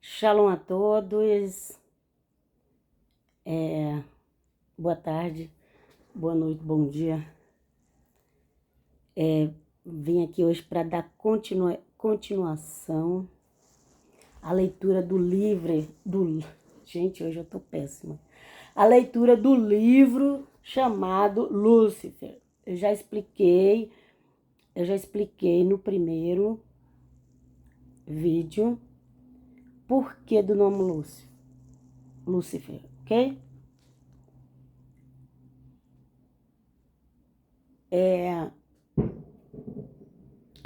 Shalom a todos, boa tarde, boa noite, bom dia. Vim aqui hoje para dar continuação à leitura do livro, gente, hoje eu tô péssima. A leitura do livro chamado Lúcifer. Eu já expliquei no primeiro vídeo por que do nome Lúcifer, ok? É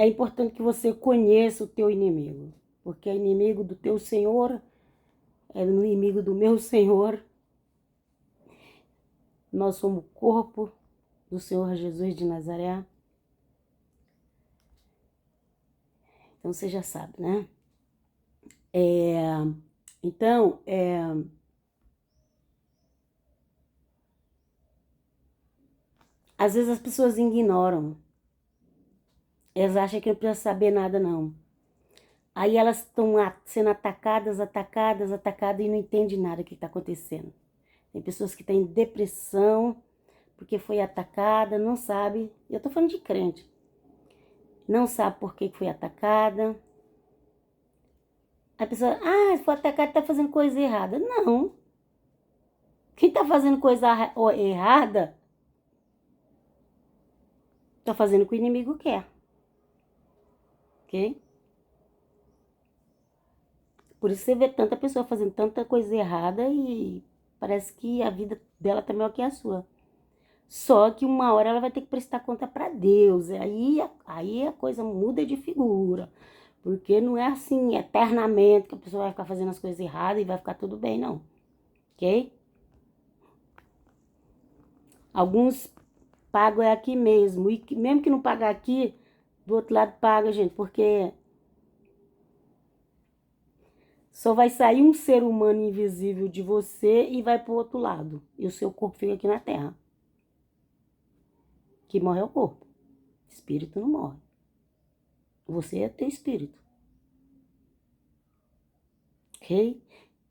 importante que você conheça o teu inimigo, porque é inimigo do teu Senhor, é inimigo do meu Senhor. Nós somos o corpo do Senhor Jesus de Nazaré. Então você já sabe, né? Então, às vezes as pessoas ignoram. Elas acham que não precisa saber nada, não. Aí elas estão sendo atacadas e não entendem nada do que está acontecendo. Tem pessoas que têm depressão porque foi atacada, não sabe. Eu tô falando de crente. Não sabe por que foi atacada. A pessoa, foi atacada, tá fazendo coisa errada. Não. Quem tá fazendo coisa errada, tá fazendo o que o inimigo quer. Ok? Por isso você vê tanta pessoa fazendo tanta coisa errada e parece que a vida dela tá melhor que a sua. Só que uma hora ela vai ter que prestar conta para Deus. Aí a coisa muda de figura. Porque não é assim eternamente que a pessoa vai ficar fazendo as coisas erradas e vai ficar tudo bem, não. Ok? Alguns pagam aqui mesmo. E mesmo que não pagar aqui, do outro lado paga, gente. Porque só vai sair um ser humano invisível de você e vai pro outro lado. E o seu corpo fica aqui na terra. Que morre é o corpo. Espírito não morre. Você é teu espírito. Ok?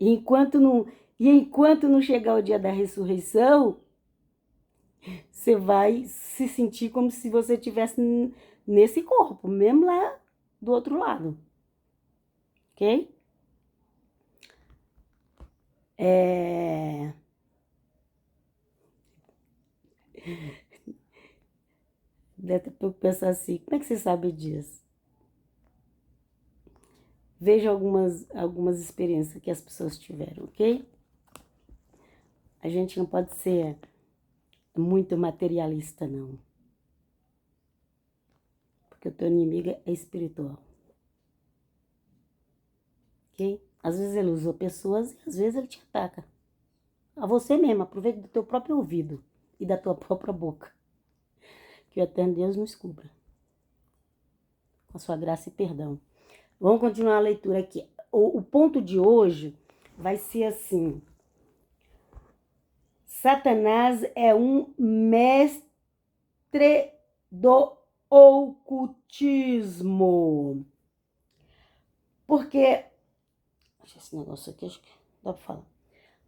Enquanto não chegar o dia da ressurreição, você vai se sentir como se você estivesse nesse corpo, mesmo lá do outro lado. Ok? Deve pensar assim, como é que você sabe disso? Veja algumas experiências que as pessoas tiveram, ok? A gente não pode ser muito materialista, não. Porque o teu inimigo é espiritual. Ok? Às vezes ele usa pessoas e às vezes ele te ataca. A você mesmo, aproveita do teu próprio ouvido e da tua própria boca. Que o eterno Deus nos cubra. Com a sua graça e perdão. Vamos continuar a leitura aqui. O ponto de hoje vai ser assim. Satanás é um mestre do ocultismo. Porque... Deixa esse negócio aqui, acho que dá pra falar.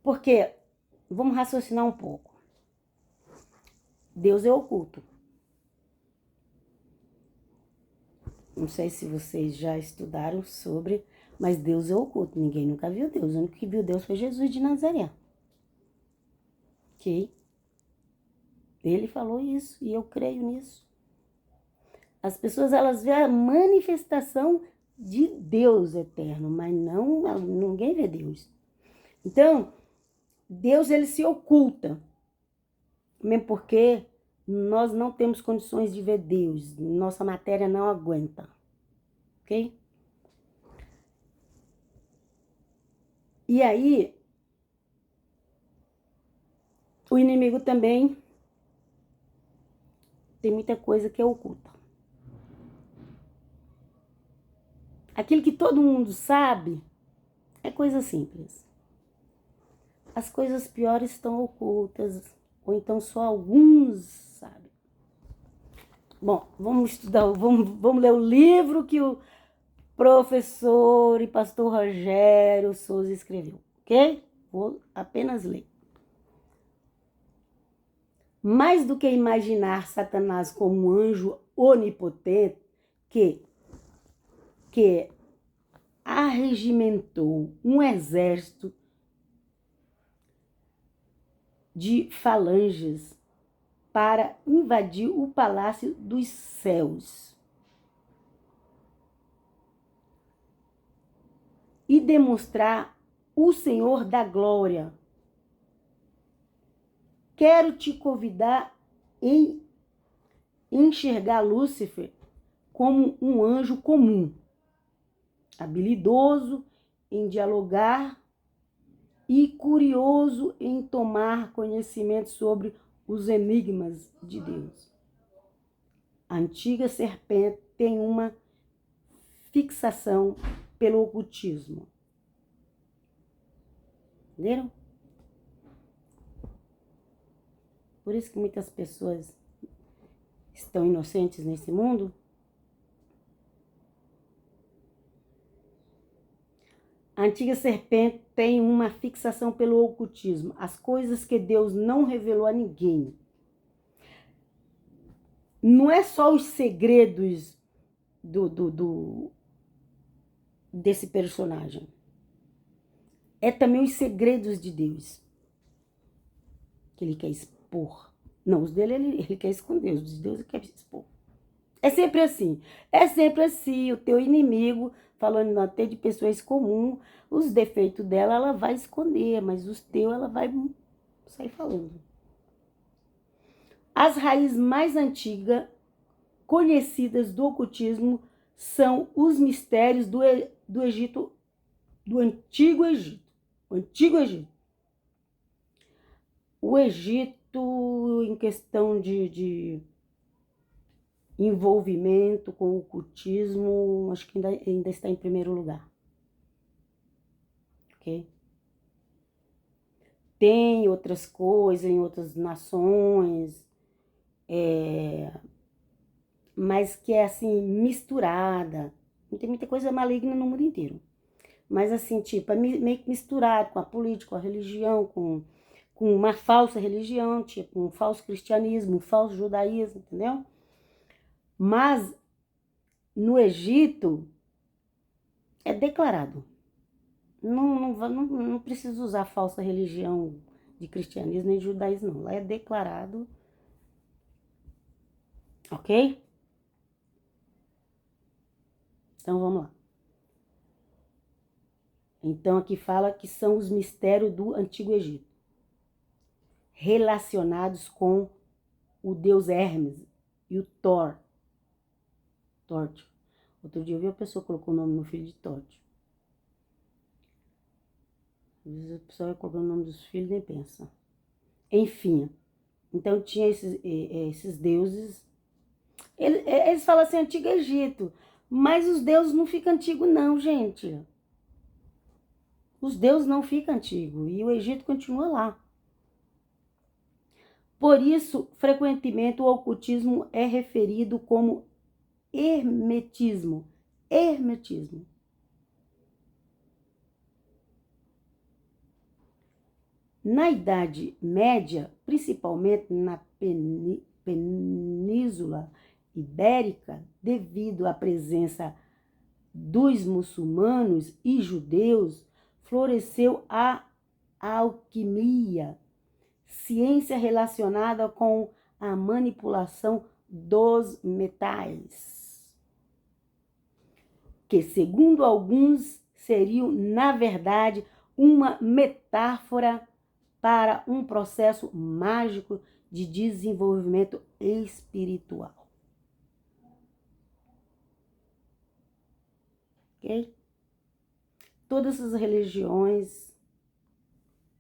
Porque, vamos raciocinar um pouco. Deus é oculto. Não sei se vocês já estudaram sobre, mas Deus é oculto. Ninguém nunca viu Deus. O único que viu Deus foi Jesus de Nazaré. Ok? Ele falou isso e eu creio nisso. As pessoas, elas veem a manifestação de Deus eterno, mas ninguém vê Deus. Então, Deus, ele se oculta. Mesmo porque nós não temos condições de ver Deus. Nossa matéria não aguenta. Ok? E aí, o inimigo também tem muita coisa que é oculta. Aquilo que todo mundo sabe é coisa simples. As coisas piores estão ocultas, ou então só alguns sabem. Bom, vamos estudar, vamos ler o livro que o professor e pastor Rogério Souza escreveu, ok? Vou apenas ler. Mais do que imaginar Satanás como um anjo onipotente que arregimentou um exército de falanges para invadir o palácio dos céus e demonstrar o Senhor da glória. Quero te convidar em enxergar Lúcifer como um anjo comum, habilidoso em dialogar e curioso em tomar conhecimento sobre os enigmas de Deus. A antiga serpente tem uma fixação pelo ocultismo. Entenderam? Por isso que muitas pessoas estão inocentes nesse mundo. A antiga serpente tem uma fixação pelo ocultismo, as coisas que Deus não revelou a ninguém. Não é só os segredos desse personagem. É também os segredos de Deus que ele quer expor. Não, os dele ele quer esconder, os de Deus ele quer expor. É sempre assim. É sempre assim. O teu inimigo, falando até de pessoas comuns, os defeitos dela ela vai esconder, mas os teus ela vai sair falando. As raízes mais antigas conhecidas do ocultismo são os mistérios do Egito, do Antigo Egito. O Antigo Egito. O Egito, em questão de envolvimento com o ocultismo, acho que ainda está em primeiro lugar. Ok? Tem outras coisas em outras nações, mas que é assim, misturada. Tem muita coisa maligna no mundo inteiro. Mas assim, tipo, é meio que misturado com a política, com a religião, com uma falsa religião, tipo, um falso cristianismo, um falso judaísmo, entendeu? Mas no Egito é declarado. Não precisa usar falsa religião de cristianismo nem de judaísmo, não. Lá é declarado. Ok? Então vamos lá. Então aqui fala que são os mistérios do Antigo Egito, relacionados com o deus Hermes e o Thor. Tórtio. Outro dia eu vi uma pessoa que colocou o nome no filho de Tórtio. Às vezes a pessoa vai colocando o nome dos filhos e nem pensa. Enfim, então tinha esses deuses. Eles falam assim, Antigo Egito, mas os deuses não ficam antigos não, gente. Os deuses não ficam antigos e o Egito continua lá. Por isso, frequentemente, o ocultismo é referido como hermetismo. Hermetismo. Na Idade Média, principalmente na Península Ibérica, devido à presença dos muçulmanos e judeus, floresceu a alquimia, ciência relacionada com a manipulação dos metais, que, segundo alguns, seriam, na verdade, uma metáfora para um processo mágico de desenvolvimento espiritual. Ok? Todas as religiões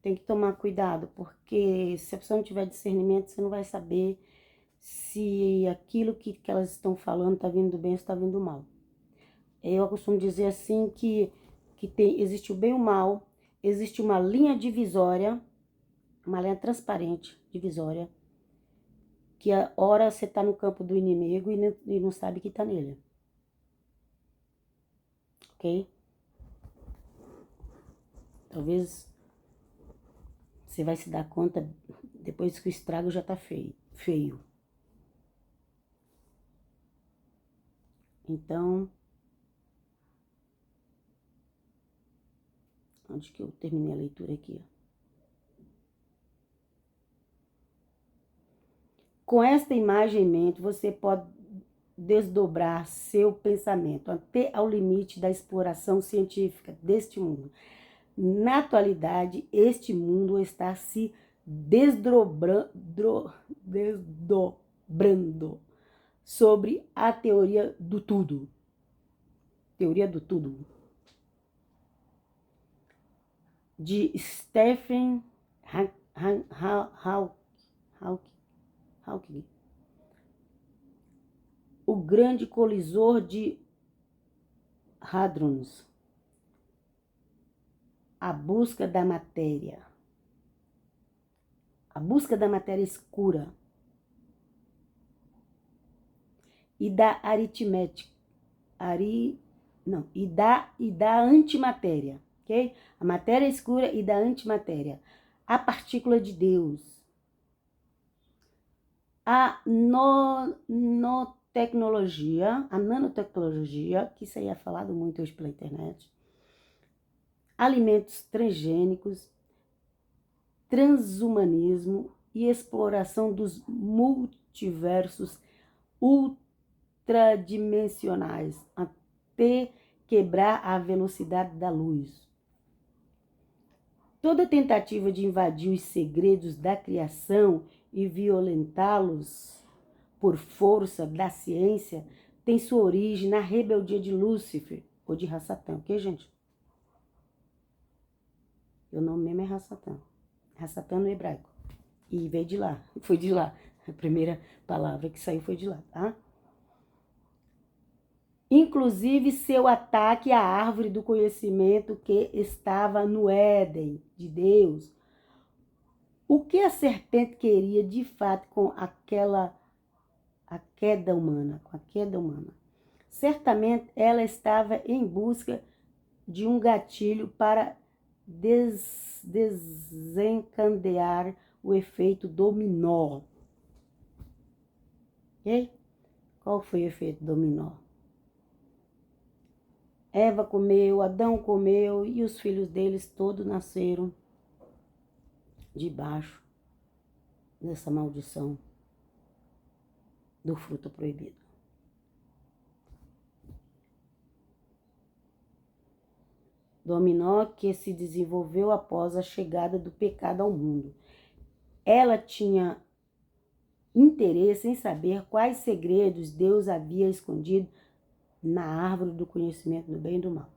tem que tomar cuidado, porque se a pessoa não tiver discernimento, você não vai saber se aquilo que elas estão falando está vindo do bem ou está vindo do mal. Eu costumo dizer assim que existe o bem e o mal, existe uma linha divisória, uma linha transparente, divisória, que a hora você está no campo do inimigo e não sabe que está nele. ok? Talvez você vai se dar conta depois que o estrago já tá feio. Então, onde que eu terminei a leitura aqui? Com esta imagem em mente, você pode desdobrar seu pensamento até ao limite da exploração científica deste mundo. Na atualidade, este mundo está se desdobrando sobre a teoria do tudo. Teoria do tudo. De Stephen Hawking. O grande colisor de Hadrons. A busca da matéria. A busca da matéria escura. E da aritmética. E da antimatéria, ok? A matéria escura e da antimatéria. A partícula de Deus. A nanotecnologia, que isso aí é falado muito hoje pela internet. Alimentos transgênicos, transhumanismo e exploração dos multiversos ultradimensionais até quebrar a velocidade da luz. Toda tentativa de invadir os segredos da criação e violentá-los por força da ciência tem sua origem na rebeldia de Lúcifer ou de Rassatã, ok, gente? O nome mesmo é Rassatã. Rassatã no hebraico. E veio de lá, foi de lá. A primeira palavra que saiu foi de lá, tá? Inclusive seu ataque à árvore do conhecimento que estava no Éden de Deus. O que a serpente queria de fato com a queda humana? Certamente ela estava em busca de um gatilho para desencadear o efeito dominó. Ok? Qual foi o efeito dominó? Eva comeu, Adão comeu e os filhos deles todos nasceram debaixo dessa maldição do fruto proibido. Dominó que se desenvolveu após a chegada do pecado ao mundo. Ela tinha interesse em saber quais segredos Deus havia escondido na árvore do conhecimento do bem e do mal.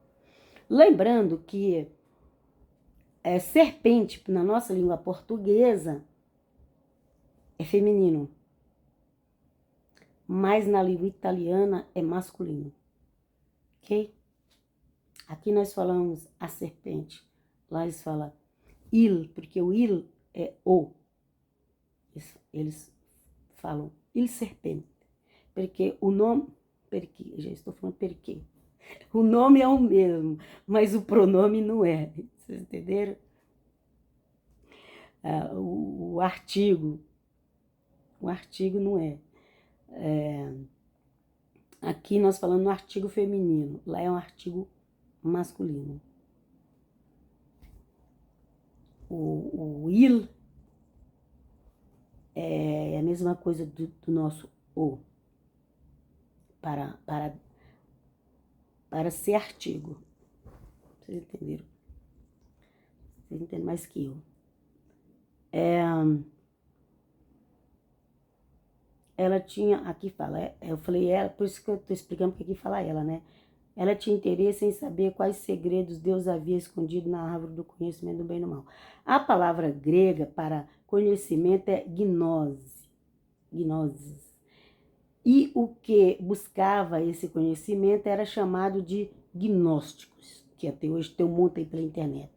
Lembrando que serpente, na nossa língua portuguesa, é feminino, mas na língua italiana é masculino, ok? Aqui nós falamos a serpente, lá eles falam il, porque o il é o. Eles falam il serpente, porque o nome, porque, já estou falando porque, o nome é o mesmo, mas o pronome não é, vocês entenderam? O artigo não é. Aqui nós falamos no artigo feminino, lá é um artigo masculino. O il é a mesma coisa do nosso o, para ser artigo. Vocês entenderam? Vocês entendem mais que eu. Ela tinha, aqui fala, eu falei ela, por isso que eu estou explicando porque aqui fala ela, né? Ela tinha interesse em saber quais segredos Deus havia escondido na árvore do conhecimento do bem e do mal. A palavra grega para conhecimento é gnose. E o que buscava esse conhecimento era chamado de gnósticos, que até hoje tem um monte aí pela internet.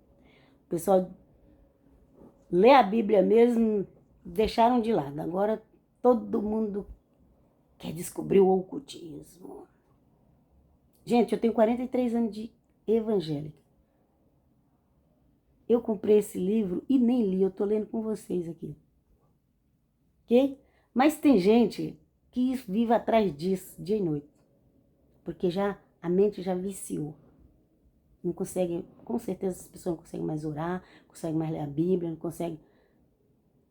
O pessoal lê a Bíblia mesmo, deixaram de lado. Agora todo mundo quer descobrir o ocultismo. Gente, eu tenho 43 anos de evangélica. Eu comprei esse livro e nem li, eu tô lendo com vocês aqui. Ok? Mas tem gente que vive atrás disso dia e noite. Porque já a mente já viciou. Não consegue, com certeza as pessoas não conseguem mais orar, não conseguem mais ler a Bíblia, não conseguem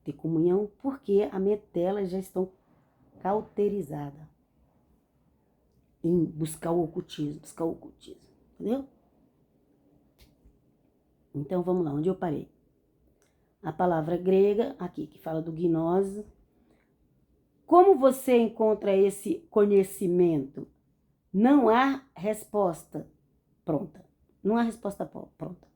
ter comunhão, porque a mente delas já estão cauterizada em buscar o ocultismo, entendeu? Então vamos lá, onde eu parei? A palavra grega, aqui, que fala do gnose. Como você encontra esse conhecimento? Não há resposta pronta. Não há resposta pronta.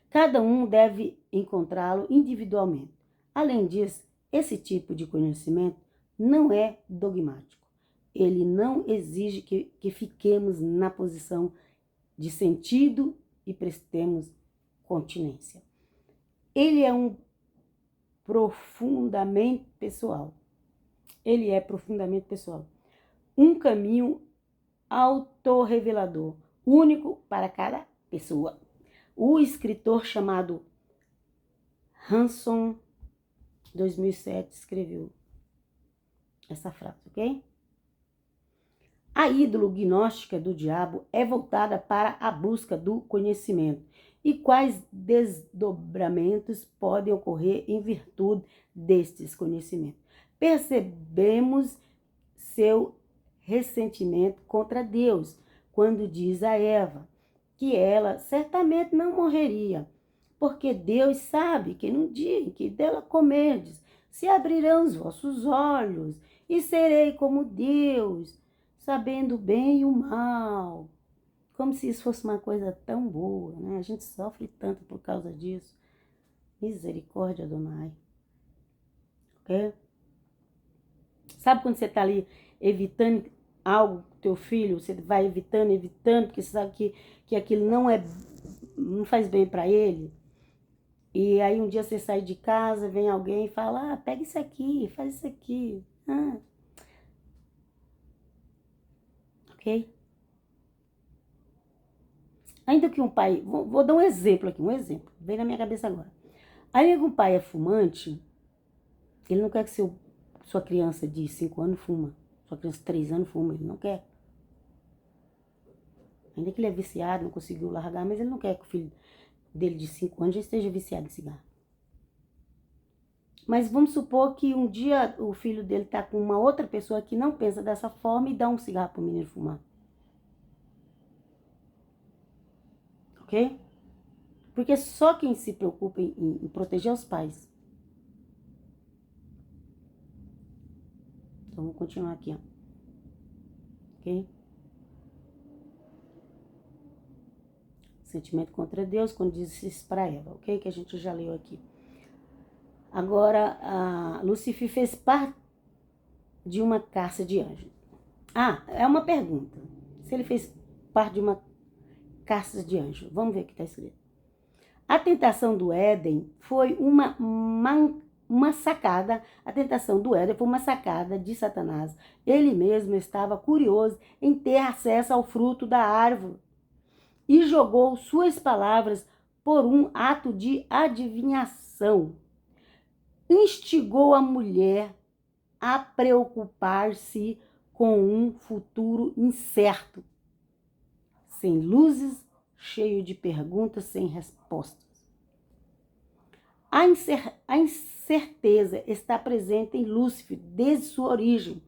Cada um deve encontrá-lo individualmente. Além disso, esse tipo de conhecimento não é dogmático. Ele não exige que fiquemos na posição de sentido e prestemos continência. Ele é profundamente pessoal. Ele é profundamente pessoal. Um caminho autorrevelador, único para cada pessoa. O escritor chamado Hanson, 2007, escreveu essa frase, ok? A ídolo gnóstica do diabo é voltada para a busca do conhecimento. E quais desdobramentos podem ocorrer em virtude destes conhecimentos? Percebemos seu ressentimento contra Deus, quando diz a Eva que ela certamente não morreria, porque Deus sabe que no dia em que dela comerdes, se abrirão os vossos olhos, e serei como Deus, sabendo o bem e o mal. Como se isso fosse uma coisa tão boa, né? A gente sofre tanto por causa disso. Misericórdia, Adonai. Ok? Sabe quando você está ali evitando algo com teu filho, você vai evitando, porque você sabe que aquilo não faz bem para ele. E aí um dia você sai de casa, vem alguém e fala, pega isso aqui, faz isso aqui. Ok? Ainda que um pai, vou dar um exemplo aqui, vem na minha cabeça agora. Ainda que um pai é fumante, ele não quer que sua criança de 5 anos fuma, sua criança de 3 anos fuma, ele não quer. Ainda que ele é viciado, não conseguiu largar, mas ele não quer que o filho dele de 5 anos já esteja viciado em cigarro. Mas vamos supor que um dia o filho dele está com uma outra pessoa que não pensa dessa forma e dá um cigarro para o menino fumar. Ok? Porque só quem se preocupa em proteger os pais. Então vamos continuar aqui, ó. Ok? Sentimento contra Deus, quando diz isso para Eva, ok? Que a gente já leu aqui. Agora, Lúcifer fez parte de uma caça de anjos. É uma pergunta. Se ele fez parte de uma caça de anjos, vamos ver o que está escrito. A tentação do Éden foi uma sacada. A tentação do Éden foi uma sacada de Satanás. Ele mesmo estava curioso em ter acesso ao fruto da árvore e jogou suas palavras por um ato de adivinhação. Instigou a mulher a preocupar-se com um futuro incerto, sem luzes, cheio de perguntas sem respostas. A incerteza está presente em Lúcifer desde sua origem,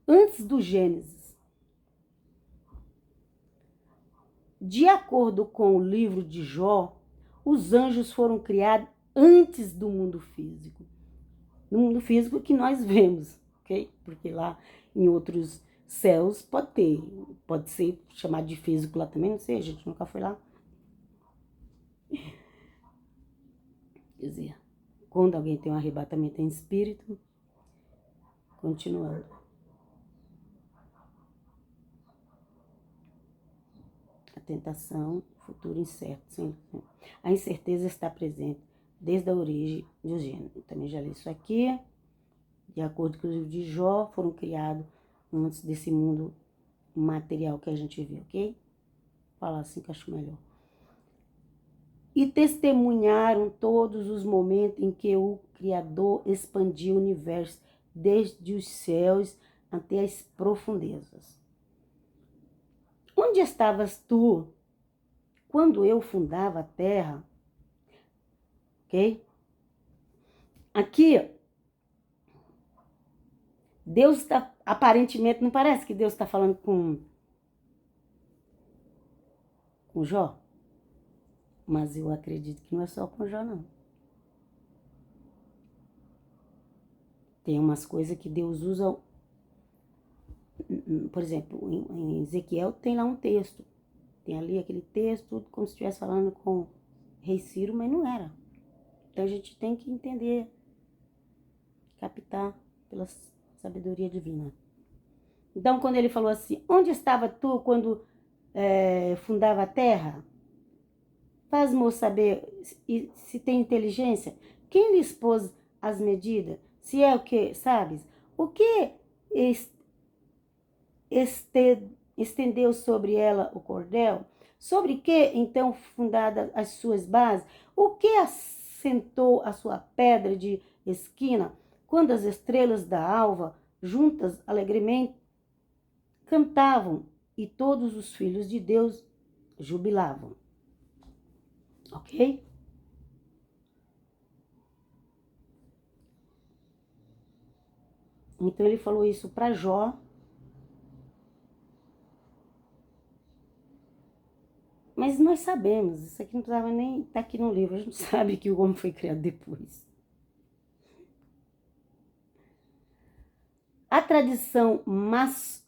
antes do Gênesis. De acordo com o livro de Jó, os anjos foram criados antes do mundo físico. No mundo físico que nós vemos, ok? Porque lá em outros céus pode ser chamado de físico lá também, não sei, a gente nunca foi lá. Quer dizer, quando alguém tem um arrebatamento em espírito, continuando. A tentação, futuro incerto. Sim. A incerteza está presente desde a origem do gênero. Também já li isso aqui. De acordo com o livro de Jó, foram criados antes desse mundo material que a gente vê, ok? falar assim que eu acho melhor. E testemunharam todos os momentos em que o Criador expandiu o universo, desde os céus até as profundezas. Onde estavas tu quando eu fundava a terra? Ok? Aqui, Deus está, aparentemente, não parece que Deus está falando com Jó? Mas eu acredito que não é só com Jó, não. Tem umas coisas que Deus usa, por exemplo, em Ezequiel tem lá um texto. Tem ali aquele texto, como se estivesse falando com rei Ciro, mas não era. Então a gente tem que entender, captar pela sabedoria divina. Então, quando ele falou assim, onde estava tu quando fundava a terra? Faz-mo saber se tem inteligência. Quem lhe expôs as medidas? Se é o que, sabes? O que estendeu sobre ela o cordel? Sobre que, então, fundadas as suas bases? O que assentou a sua pedra de esquina? Quando as estrelas da alva, juntas alegremente, cantavam e todos os filhos de Deus jubilavam. Ok? Então ele falou isso para Jó. Mas nós sabemos, isso aqui não precisava nem estar aqui no livro, a gente sabe que o homem foi criado depois. A tradição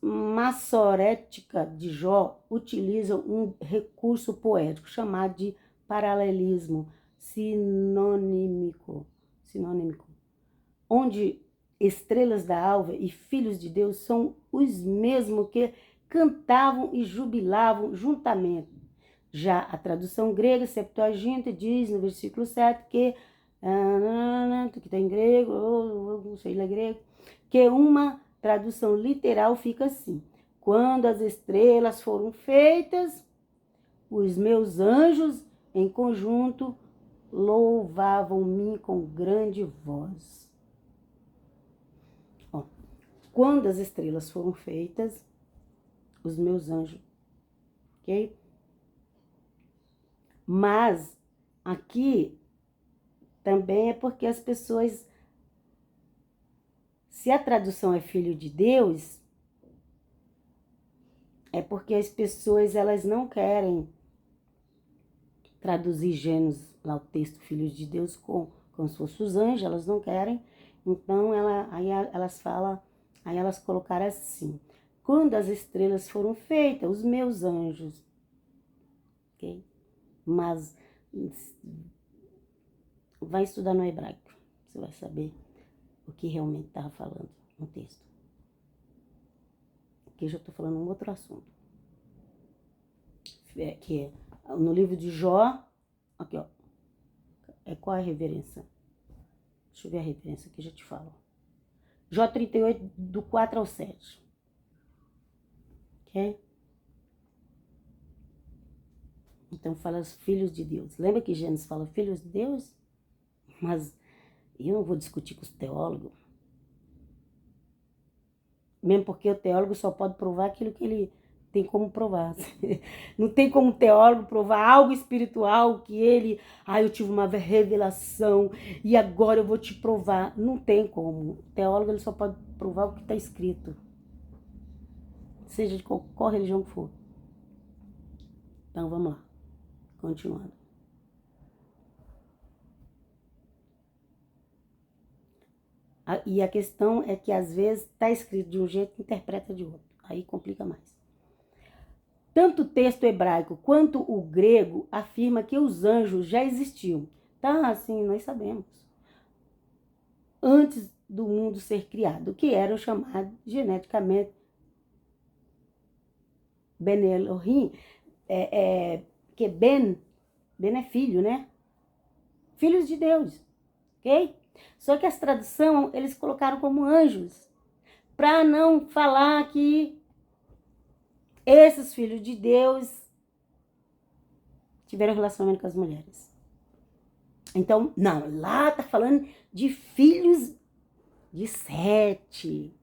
massorética de Jó utiliza um recurso poético chamado de paralelismo sinônimico, onde estrelas da alva e filhos de Deus são os mesmos que cantavam e jubilavam juntamente. Já a tradução grega, Septuaginta, diz no versículo 7 que está em grego, não sei ler grego, que uma tradução literal fica assim: quando as estrelas foram feitas, os meus anjos em conjunto louvavam-me com grande voz. Ó, quando as estrelas foram feitas, os meus anjos, ok? Mas aqui também é porque as pessoas, se a tradução é filho de Deus, é porque as pessoas elas não querem traduzir Gênesis, lá o texto filhos de Deus, como se fosse os anjos, elas não querem. Então aí elas falam, aí elas colocaram assim: quando as estrelas foram feitas, os meus anjos, ok? Mas vai estudar no hebraico, você vai saber o que realmente estava falando no texto. Aqui eu já estou falando um outro assunto. Que é no livro de Jó, aqui ó, qual é a referência? Deixa eu ver a referência aqui, já te falo. Jó 38, do 4 ao 7. Ok? Então fala os filhos de Deus. Lembra que Gênesis fala filhos de Deus? Mas eu não vou discutir com os teólogos. Mesmo porque o teólogo só pode provar aquilo que ele tem como provar. Não tem como teólogo provar algo espiritual que ele... eu tive uma revelação e agora eu vou te provar. Não tem como. O teólogo ele só pode provar o que está escrito. Seja de qual religião que for. Então vamos lá. Continuando. E a questão é que às vezes está escrito de um jeito e interpreta de outro. Aí complica mais. Tanto o texto hebraico quanto o grego afirma que os anjos já existiam. Tá, assim, nós sabemos. Antes do mundo ser criado, que eram chamados geneticamente Ben Elohim, que Ben é filho, né? Filhos de Deus, ok? Só que as traduções, eles colocaram como anjos, para não falar que esses filhos de Deus tiveram relacionamento com as mulheres. Então, não, lá tá falando de filhos de Sete.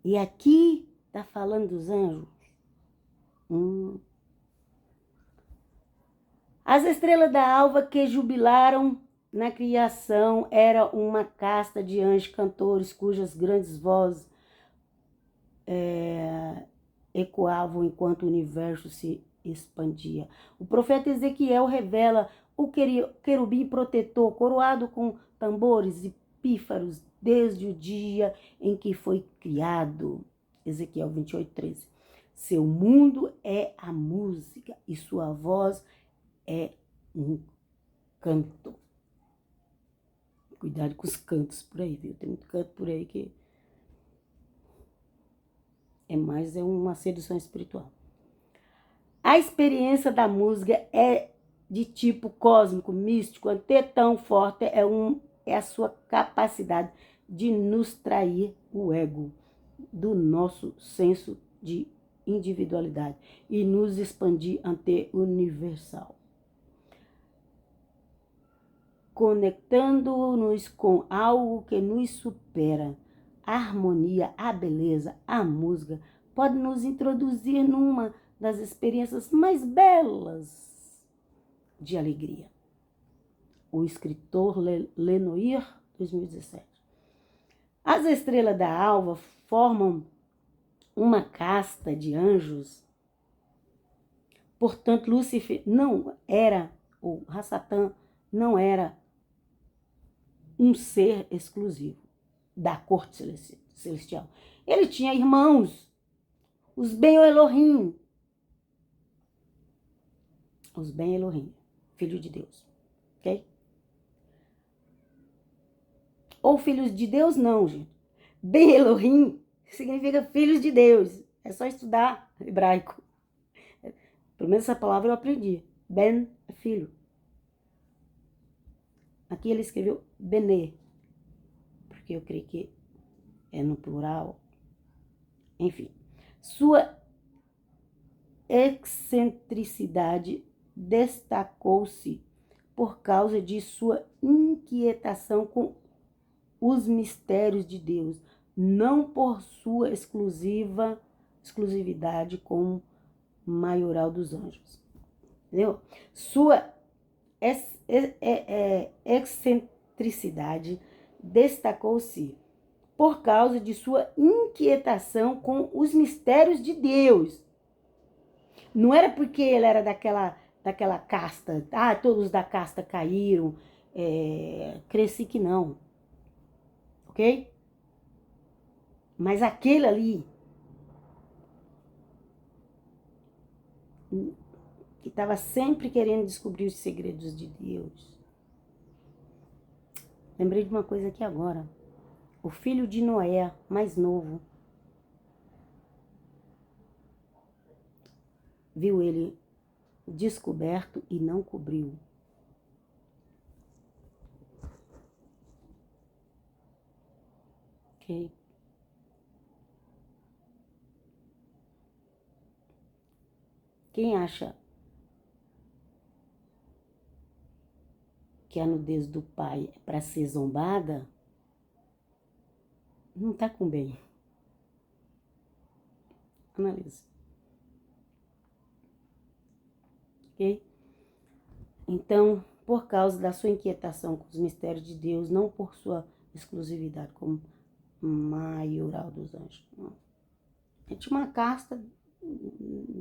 E aqui tá falando dos anjos. As estrelas da alva que jubilaram na criação era uma casta de anjos cantores cujas grandes vozes ecoavam enquanto o universo se expandia. O profeta Ezequiel revela o querubim protetor, coroado com tambores e pífaros desde o dia em que foi criado. Ezequiel 28:13. Seu mundo é a música e sua voz é um canto. Cuidado com os cantos por aí, viu? Tem muito canto por aí que é uma sedução espiritual. A experiência da música é de tipo cósmico, místico, tão forte é a sua capacidade de nos trair o ego do nosso senso de individualidade e nos expandir ante o universal. Conectando-nos com algo que nos supera. A harmonia, a beleza, a música pode nos introduzir numa das experiências mais belas de alegria. O escritor Lenoir, 2017. As estrelas da alva formam uma casta de anjos. Portanto, Lúcifer não era, ou Rassatã não era um ser exclusivo da corte celestial. Ele tinha irmãos, os Ben Elohim. Os Ben Elohim, filho de Deus. Ok? Ou filhos de Deus, não, gente. Ben Elohim significa filhos de Deus. É só estudar hebraico. Pelo menos essa palavra eu aprendi. Ben é filho. Aqui ele escreveu Benê, porque eu creio que é no plural. Enfim, sua excentricidade destacou-se por causa de sua inquietação com os mistérios de Deus, não por sua exclusividade como maioral dos anjos. Entendeu? Sua excentricidade destacou-se por causa de sua inquietação com os mistérios de Deus. Não era porque ele era daquela casta, todos da casta caíram, cresci que não, ok? Mas aquele ali, que estava sempre querendo descobrir os segredos de Deus. Lembrei de uma coisa aqui agora. O filho de Noé, mais novo, viu ele descoberto e não cobriu. Ok? Quem acha que a nudez do pai é para ser zombada, não está com bem. Analise. Ok? Então, por causa da sua inquietação com os mistérios de Deus, não por sua exclusividade como maioral dos anjos. Não. É de uma casta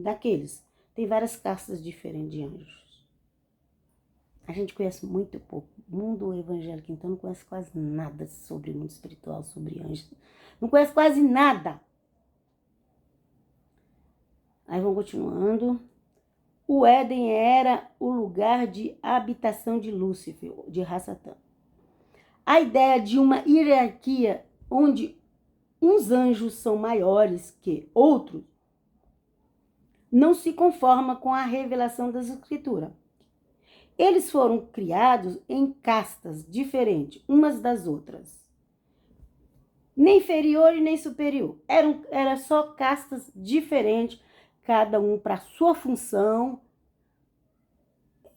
daqueles. Tem várias castas diferentes de anjos. A gente conhece muito pouco. O mundo evangélico, então, não conhece quase nada sobre o mundo espiritual, sobre anjos. Não conhece quase nada. Aí vamos continuando. O Éden era o lugar de habitação de Lúcifer, de Rassatã. A ideia de uma hierarquia onde uns anjos são maiores que outros não se conforma com a revelação das Escrituras. Eles foram criados em castas diferentes, umas das outras. Nem inferior e nem superior. Eram só castas diferentes cada um para a sua função.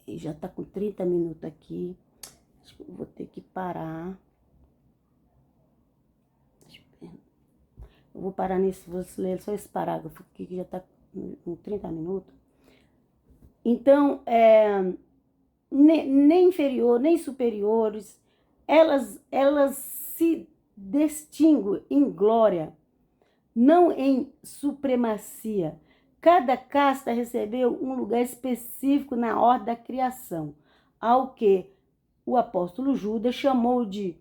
E já está com 30 minutos aqui. Acho que eu vou ter que parar. Eu vou parar nisso, vou ler só esse parágrafo aqui, que já está com 30 minutos. Então, nem inferior, nem superiores, elas se distinguem em glória, não em supremacia. Cada casta recebeu um lugar específico na ordem da criação, ao que o apóstolo Judas chamou de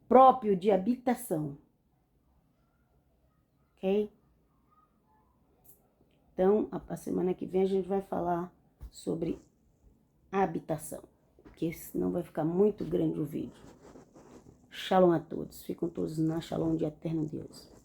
próprio de habitação. Ok? Então, a semana que vem a gente vai falar sobre a habitação, porque senão vai ficar muito grande o vídeo. Shalom a todos. Ficam todos na Shalom de eterno Deus.